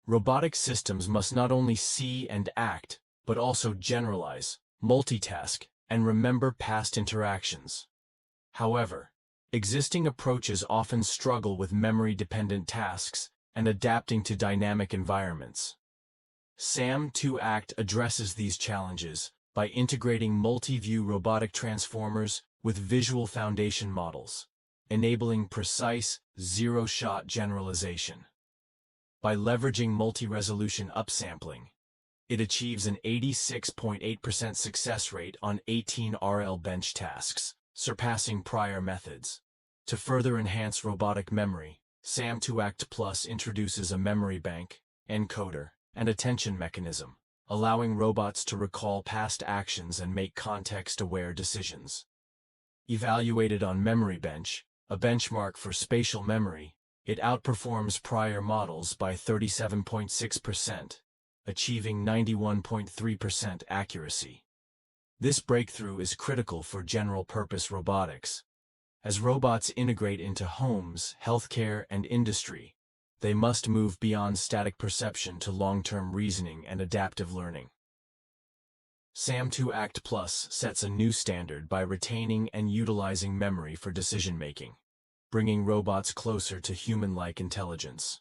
Robotic systems must not only see and act, but also generalize, multitask, and remember past interactions. However, existing approaches often struggle with memory-dependent tasks and adapting to dynamic environments. SAM2Act addresses these challenges by integrating multi-view robotic transformers with visual foundation models, enabling precise, zero-shot generalization. By leveraging multi-resolution upsampling, it achieves an 86.8% success rate on 18 RLBench tasks, surpassing prior methods. To further enhance robotic memory, SAM2Act Plus introduces a memory bank, encoder, and attention mechanism, allowing robots to recall past actions and make context-aware decisions. Evaluated on MemoryBench, a benchmark for spatial memory, it outperforms prior models by 37.6%, achieving 91.3% accuracy. This breakthrough is critical for general-purpose robotics. As robots integrate into homes, healthcare, and industry, they must move beyond static perception to long-term reasoning and adaptive learning. SAM2Act Plus sets a new standard by retaining and utilizing memory for decision-making, bringing robots closer to human-like intelligence.